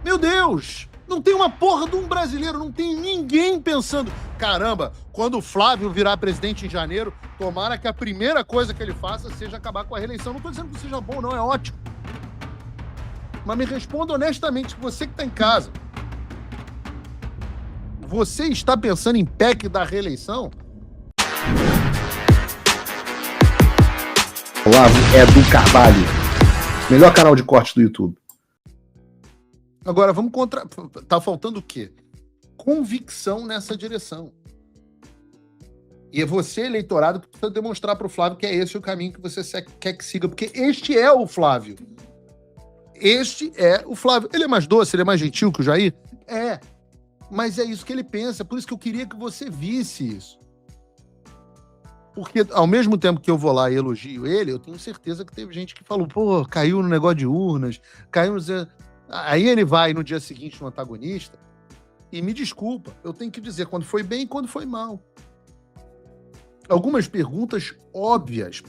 Meu Deus! Não tem uma porra de um brasileiro, não tem ninguém pensando. Caramba, quando o Flávio virar presidente em janeiro, tomara que a primeira coisa que ele faça seja acabar com a reeleição. Não tô dizendo que seja bom, não, é ótimo. Mas me responda honestamente, você que tá em casa. Você está pensando em PEC da reeleição? Olavo é do Carvalho. Melhor canal de corte do YouTube. Agora, vamos contra... Tá faltando o quê? Convicção nessa direção. E é você, eleitorado, que precisa demonstrar para o Flávio que é esse o caminho que você quer que siga. Porque este é o Flávio. Este é o Flávio. Ele é mais doce, ele é mais gentil que o Jair? É. Mas é isso que ele pensa. Por isso que eu queria que você visse isso. Porque ao mesmo tempo que eu vou lá e elogio ele, eu tenho certeza que teve gente que falou, pô, caiu no negócio de urnas, caiu no... Aí ele vai no dia seguinte no antagonista e me desculpa, eu tenho que dizer quando foi bem e quando foi mal. Algumas perguntas óbvias,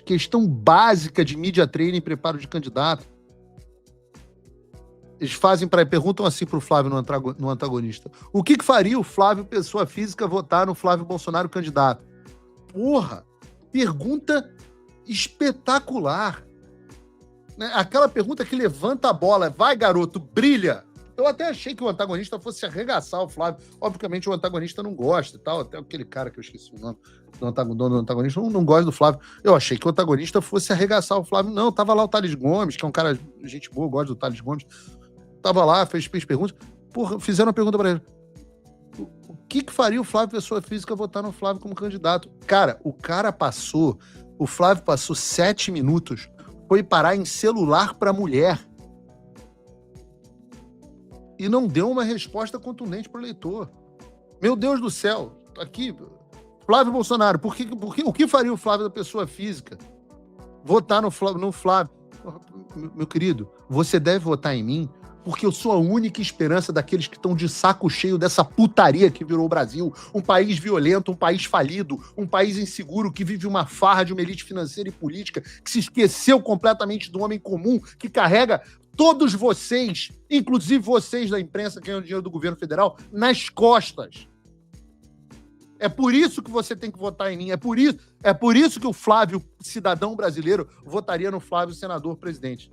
questão básica de media training e preparo de candidato. Eles perguntam assim pro Flávio no antagonista. O que faria o Flávio, pessoa física, votar no Flávio Bolsonaro candidato? Porra, pergunta espetacular. Né? Aquela pergunta que levanta a bola. Vai, garoto, brilha. Eu até achei que o antagonista fosse arregaçar o Flávio. Obviamente o antagonista não gosta e tal. Até aquele cara que eu esqueci o nome do antagonista não gosta do Flávio. Eu achei que o antagonista fosse arregaçar o Flávio. Não, tava lá o Thales Gomes, que é um cara, gente boa, eu gosto do Thales Gomes. Tava lá, fez perguntas. Porra, fizeram uma pergunta pra ele. O que faria o Flávio, pessoa física, votar no Flávio como candidato? Cara, o Flávio passou 7 minutos, foi parar em celular pra mulher. E não deu uma resposta contundente pro eleitor. Meu Deus do céu, aqui, Flávio Bolsonaro, o que faria o Flávio da pessoa física? Votar no Flávio. Meu querido, você deve votar em mim porque eu sou a única esperança daqueles que estão de saco cheio dessa putaria que virou o Brasil. Um país violento, um país falido, um país inseguro que vive uma farra de uma elite financeira e política que se esqueceu completamente do homem comum, que carrega todos vocês, inclusive vocês da imprensa que ganham dinheiro do governo federal, nas costas. É por isso que você tem que votar em mim. É por isso que o Flávio, cidadão brasileiro, votaria no Flávio, senador presidente.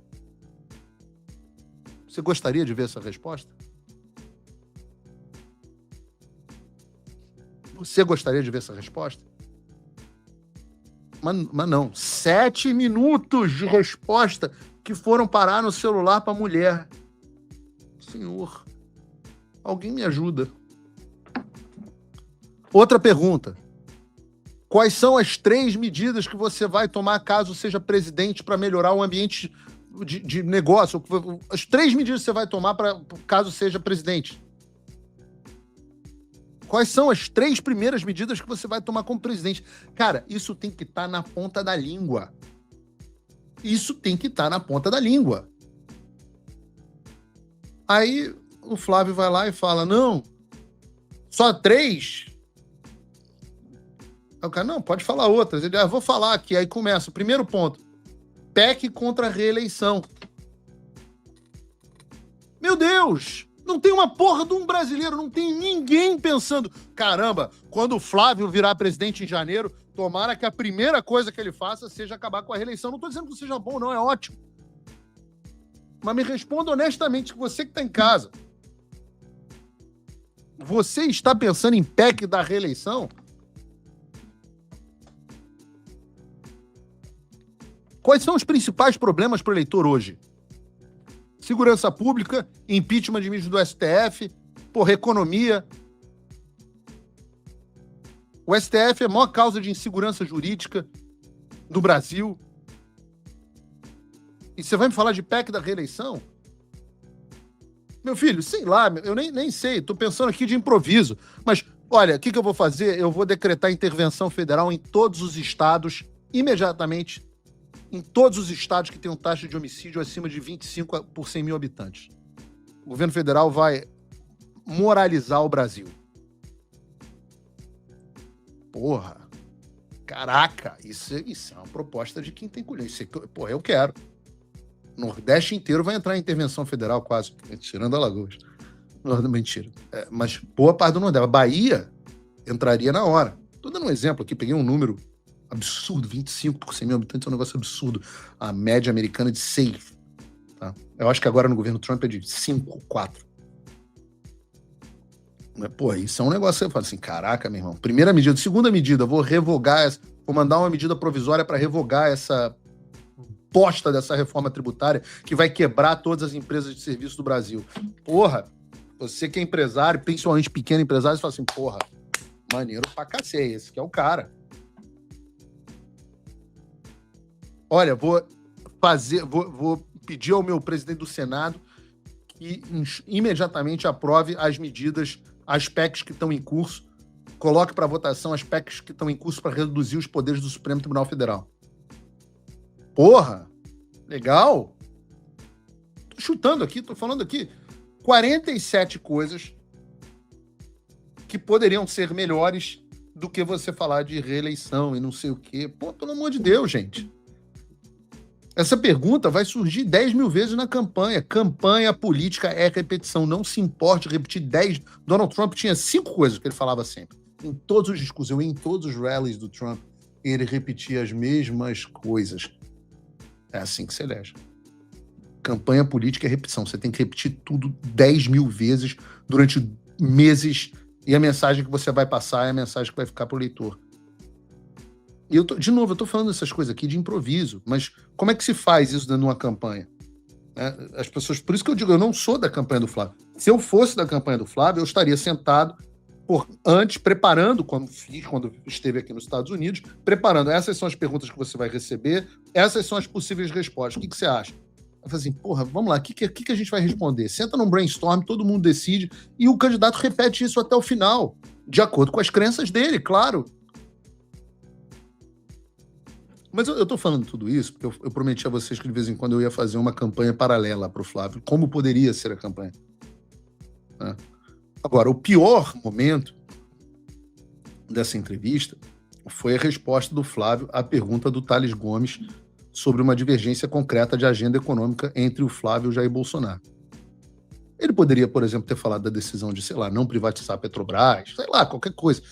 Você gostaria de ver essa resposta? Você gostaria de ver essa resposta? Mas não. 7 minutos de resposta que foram parar no celular para a mulher. Senhor, alguém me ajuda. Outra pergunta. Quais são as 3 medidas que você vai tomar caso seja presidente para melhorar o ambiente de negócio? As 3 medidas que você vai tomar caso seja presidente? Quais são as 3 primeiras medidas que você vai tomar como presidente? Cara, isso tem que estar na ponta da língua. Isso tem que estar na ponta da língua. Aí o Flávio vai lá e fala, não, só 3? Aí o cara, não, pode falar outras. Ele, vou falar aqui. Aí começa, o primeiro ponto, PEC contra a reeleição. Meu Deus! Não tem uma porra de um brasileiro, não tem ninguém pensando. Caramba, quando o Flávio virar presidente em janeiro, tomara que a primeira coisa que ele faça seja acabar com a reeleição. Não tô dizendo que seja bom, não, é ótimo. Mas me responda honestamente, você que tá em casa. Você está pensando em PEC da reeleição? Quais são os principais problemas para o eleitor hoje? Segurança pública, impeachment de ministro do STF, economia. O STF é a maior causa de insegurança jurídica do Brasil. E você vai me falar de PEC da reeleição? Meu filho, sei lá, eu nem sei, estou pensando aqui de improviso. Mas, olha, o que eu vou fazer? Eu vou decretar intervenção federal em todos os estados, imediatamente, em todos os estados que tenham taxa de homicídio acima de 25 por 100 mil habitantes. O governo federal vai moralizar o Brasil. Porra. Caraca, isso é uma proposta de quem tem colher. Isso é, porra, eu quero. Nordeste inteiro vai entrar em intervenção federal quase, tirando Alagoas. Mentira. Mas boa parte do Nordeste. A Bahia entraria na hora. Tô dando um exemplo aqui, peguei um número absurdo, 25 por 100 mil habitantes, é um negócio absurdo. A média americana é de 6. Tá? Eu acho que agora no governo Trump é de 5, 4. Pô, isso é um negócio que você fala assim, caraca, meu irmão. Primeira medida. Segunda medida, vou mandar uma medida provisória para revogar essa bosta dessa reforma tributária que vai quebrar todas as empresas de serviço do Brasil. Porra, você que é empresário, principalmente pequeno empresário, você fala assim, porra, maneiro pra cacete, esse que é o cara. Olha, vou pedir ao meu presidente do Senado que imediatamente aprove as medidas, as PECs que estão em curso, coloque para votação as PECs que estão em curso para reduzir os poderes do Supremo Tribunal Federal. Porra, legal. Tô chutando aqui, tô falando aqui 47 coisas que poderiam ser melhores do que você falar de reeleição e não sei o quê. Pô, pelo amor de Deus, gente. Essa pergunta vai surgir 10 mil vezes na campanha. Campanha política é repetição. Não se importe repetir 10. Donald Trump tinha 5 coisas que ele falava sempre. Em todos os discursos, eu ia em todos os rallies do Trump, ele repetia as mesmas coisas. É assim que se elege. Campanha política é repetição. Você tem que repetir tudo 10 mil vezes durante meses e a mensagem que você vai passar é a mensagem que vai ficar para o leitor. E eu tô falando essas coisas aqui de improviso, mas como é que se faz isso dentro de uma campanha? As pessoas, por isso que eu digo, eu não sou da campanha do Flávio. Se eu fosse da campanha do Flávio, eu estaria sentado antes, preparando, como fiz quando esteve aqui nos Estados Unidos, preparando, essas são as perguntas que você vai receber, essas são as possíveis respostas. O que você acha? Eu falei assim, porra, vamos lá, o que a gente vai responder? Senta num brainstorm, todo mundo decide, e o candidato repete isso até o final, de acordo com as crenças dele, claro. Mas eu tô falando tudo isso porque eu prometi a vocês que de vez em quando eu ia fazer uma campanha paralela para o Flávio. Como poderia ser a campanha? Agora, o pior momento dessa entrevista foi a resposta do Flávio à pergunta do Thales Gomes sobre uma divergência concreta de agenda econômica entre o Flávio e o Jair Bolsonaro. Ele poderia, por exemplo, ter falado da decisão de, sei lá, não privatizar a Petrobras, sei lá, qualquer coisa.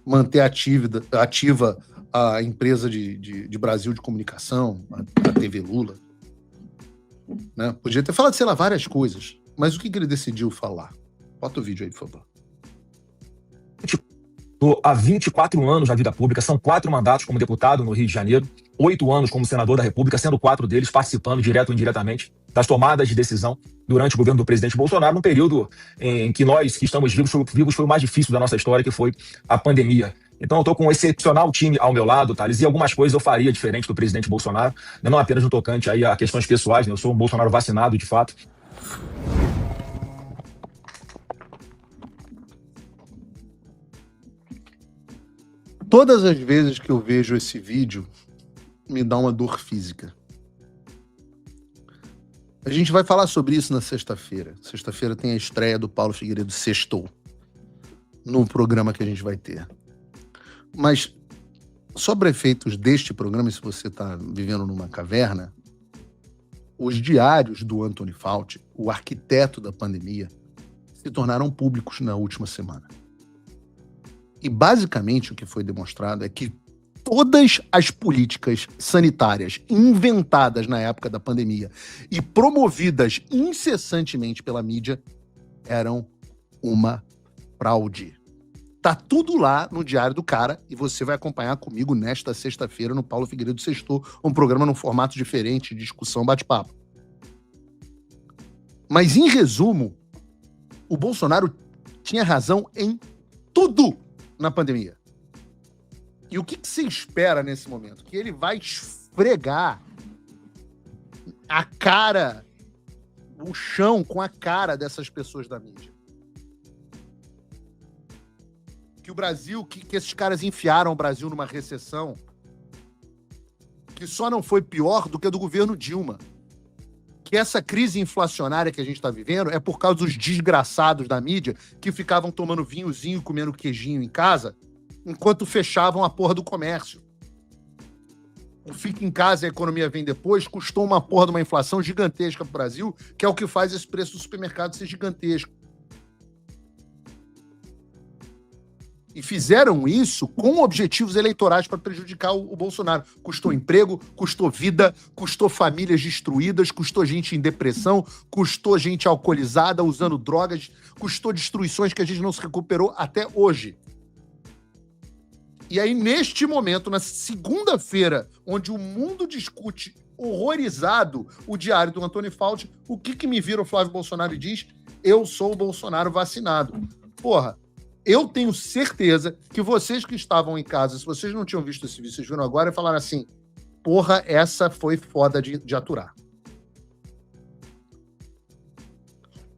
Manter ativa a empresa de Brasil de comunicação, a TV Lula. Né? Podia ter falado, sei lá, várias coisas. Mas o que ele decidiu falar? Bota o vídeo aí, por favor. Estou há 24 anos na vida pública, são 4 mandatos como deputado no Rio de Janeiro, 8 anos como senador da República, sendo 4 deles participando direto ou indiretamente das tomadas de decisão durante o governo do presidente Bolsonaro, num período em que nós que estamos vivos foi o mais difícil da nossa história, que foi a pandemia. Então eu estou com um excepcional time ao meu lado, Thales, e algumas coisas eu faria diferente do presidente Bolsonaro, não apenas no tocante aí a questões pessoais, né? Eu sou um Bolsonaro vacinado, de fato. Todas as vezes que eu vejo esse vídeo, me dá uma dor física. A gente vai falar sobre isso na sexta-feira. Sexta-feira tem a estreia do Paulo Figueiredo Sextou, no programa que a gente vai ter. Mas, sobre efeitos deste programa, e se você está vivendo numa caverna, os diários do Anthony Fauci, o arquiteto da pandemia, se tornaram públicos na última semana. E, basicamente, o que foi demonstrado é que todas as políticas sanitárias inventadas na época da pandemia e promovidas incessantemente pela mídia eram uma fraude. Tá tudo lá no Diário do Cara e você vai acompanhar comigo nesta sexta-feira no Paulo Figueiredo Sextou, um programa num formato diferente, de discussão, bate-papo. Mas, em resumo, o Bolsonaro tinha razão em tudo na pandemia. E o que você espera nesse momento? Que ele vai esfregar a cara, o chão com a cara dessas pessoas da mídia. Que o Brasil, que esses caras enfiaram o Brasil numa recessão que só não foi pior do que a do governo Dilma. Que essa crise inflacionária que a gente está vivendo é por causa dos desgraçados da mídia que ficavam tomando vinhozinho e comendo queijinho em casa enquanto fechavam a porra do comércio. o fica em casa e a economia vem depois, custou uma porra de uma inflação gigantesca pro Brasil, que é o que faz esse preço do supermercado ser gigantesco. E fizeram isso com objetivos eleitorais para prejudicar o Bolsonaro. Custou emprego, custou vida, custou famílias destruídas, custou gente em depressão, custou gente alcoolizada, usando drogas, custou destruições que a gente não se recuperou até hoje. E aí, neste momento, na segunda-feira, onde o mundo discute horrorizado o diário do Antônio Fauci, o que me vira o Flávio Bolsonaro e diz: eu sou o Bolsonaro vacinado. Porra, eu tenho certeza que vocês que estavam em casa, se vocês não tinham visto esse vídeo, vocês viram agora e falaram assim: porra, essa foi foda de aturar.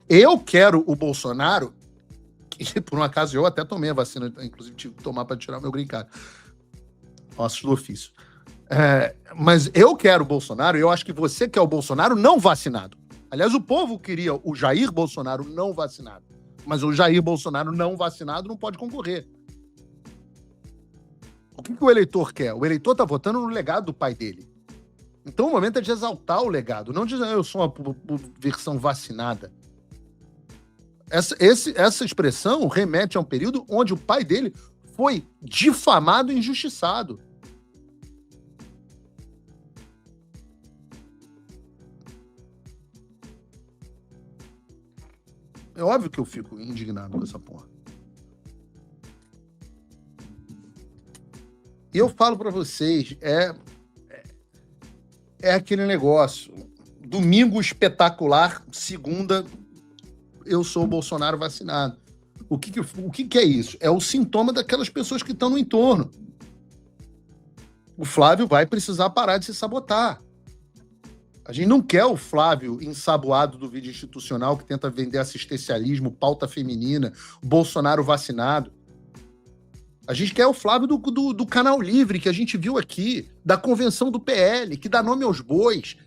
Eu quero o Bolsonaro, que por um acaso eu até tomei a vacina, inclusive tive que tomar para tirar o meu green card. Ossos do ofício. Mas eu quero o Bolsonaro, e eu acho que você quer o Bolsonaro não vacinado. Aliás, o povo queria o Jair Bolsonaro não vacinado. Mas o Jair Bolsonaro não vacinado não pode concorrer. O que o eleitor quer? O eleitor está votando no legado do pai dele. Então o momento é de exaltar o legado, não dizer eu sou uma versão vacinada. Essa expressão remete a um período onde o pai dele foi difamado e injustiçado. É óbvio que eu fico indignado com essa porra. E eu falo pra vocês, é aquele negócio. Domingo espetacular, segunda, eu sou o Bolsonaro vacinado. O que é isso? É o sintoma daquelas pessoas que estão no entorno. O Flávio vai precisar parar de se sabotar. A gente não quer o Flávio ensaboado do vídeo institucional que tenta vender assistencialismo, pauta feminina, Bolsonaro vacinado. A gente quer o Flávio do Canal Livre, que a gente viu aqui, da convenção do PL, que dá nome aos bois,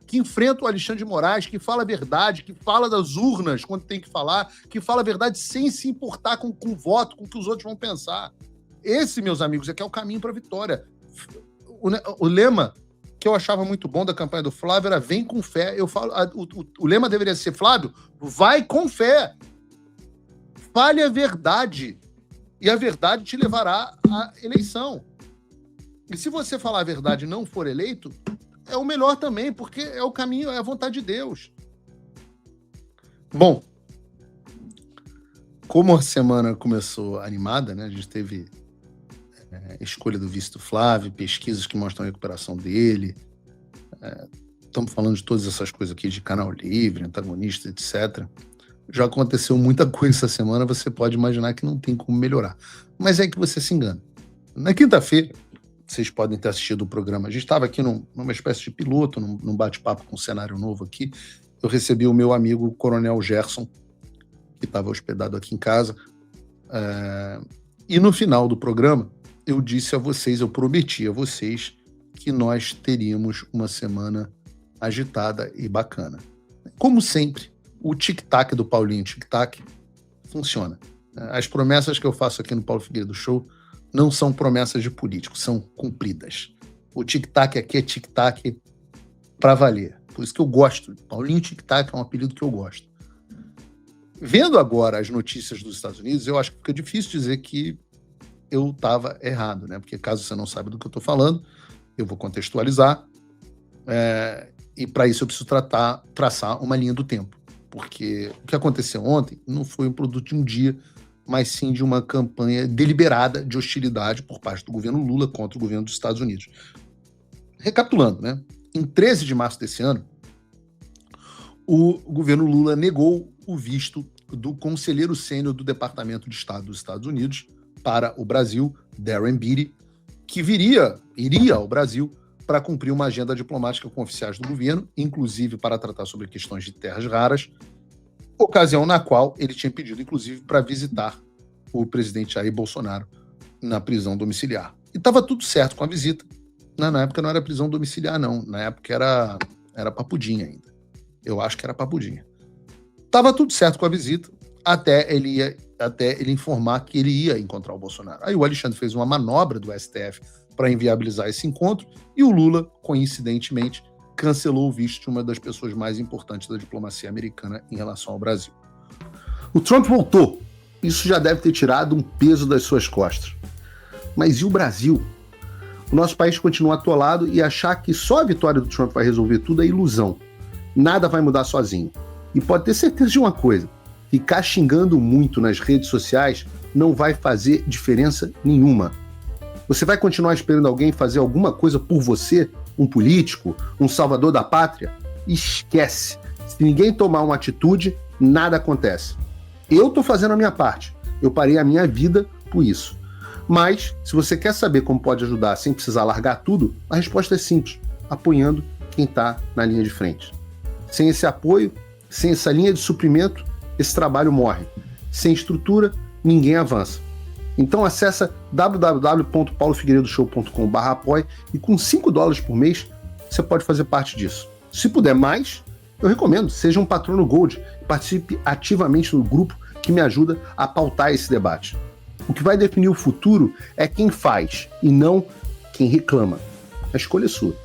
que enfrenta o Alexandre de Moraes, que fala a verdade, que fala das urnas quando tem que falar, que fala a verdade sem se importar com o voto, com o que os outros vão pensar. Esse, meus amigos, é que é o caminho para a vitória. O lema que eu achava muito bom da campanha do Flávio era vem com fé. Eu falo, o lema deveria ser, Flávio, vai com fé. Fale a verdade. E a verdade te levará à eleição. E se você falar a verdade e não for eleito, é o melhor também, porque é o caminho, é a vontade de Deus. Bom, como a semana começou animada, né? A gente teve escolha do vice do Flávio, pesquisas que mostram a recuperação dele. Estamos falando de todas essas coisas aqui, de Canal Livre, antagonista, etc. Já aconteceu muita coisa essa semana, você pode imaginar que não tem como melhorar. Mas é que você se engana. Na quinta-feira, vocês podem ter assistido o programa, a gente estava aqui numa espécie de piloto, num bate-papo com um cenário novo aqui. Eu recebi o meu amigo Coronel Gerson, que estava hospedado aqui em casa. E no final do programa, eu disse a vocês, eu prometi a vocês que nós teríamos uma semana agitada e bacana. Como sempre, o tic-tac do Paulinho Tic-tac funciona. As promessas que eu faço aqui no Paulo Figueiredo Show não são promessas de político, são cumpridas. O tic-tac aqui é tic-tac pra valer. Por isso que eu gosto. Paulinho Tic-tac é um apelido que eu gosto. Vendo agora as notícias dos Estados Unidos, eu acho que fica difícil dizer que eu estava errado, né? Porque caso você não saiba do que eu estou falando, eu vou contextualizar. E para isso eu preciso traçar uma linha do tempo. Porque o que aconteceu ontem não foi um produto de um dia, mas sim de uma campanha deliberada de hostilidade por parte do governo Lula contra o governo dos Estados Unidos. Recapitulando, né? Em 13 de março desse ano, o governo Lula negou o visto do conselheiro sênior do Departamento de Estado dos Estados Unidos para o Brasil, Darren Beatty, que iria ao Brasil para cumprir uma agenda diplomática com oficiais do governo, inclusive para tratar sobre questões de terras raras, ocasião na qual ele tinha pedido, inclusive, para visitar o presidente Jair Bolsonaro na prisão domiciliar. E estava tudo certo com a visita. Na época não era prisão domiciliar, não. Na época era papudinha ainda. Eu acho que era papudinha. Estava tudo certo com a visita, até ele informar que ele ia encontrar o Bolsonaro. Aí o Alexandre fez uma manobra do STF para inviabilizar esse encontro, e o Lula, coincidentemente, cancelou o visto de uma das pessoas mais importantes da diplomacia americana em relação ao Brasil. O Trump voltou. Isso já deve ter tirado um peso das suas costas. Mas e o Brasil? O nosso país continua atolado e achar que só a vitória do Trump vai resolver tudo é ilusão. Nada vai mudar sozinho. E pode ter certeza de uma coisa: ficar xingando muito nas redes sociais não vai fazer diferença nenhuma. Você vai continuar esperando alguém fazer alguma coisa por você, um político, um salvador da pátria? Esquece. Se ninguém tomar uma atitude, nada acontece. Eu estou fazendo a minha parte. Eu parei a minha vida por isso. Mas, se você quer saber como pode ajudar sem precisar largar tudo, a resposta é simples: apoiando quem está na linha de frente. Sem esse apoio, sem essa linha de suprimento, esse trabalho morre. Sem estrutura, ninguém avança. Então acessa www.paulofigueiredoshow.com/apoie e com $5 por mês você pode fazer parte disso. Se puder mais, eu recomendo, seja um patrono Gold e participe ativamente no grupo que me ajuda a pautar esse debate. O que vai definir o futuro é quem faz e não quem reclama. A escolha é sua.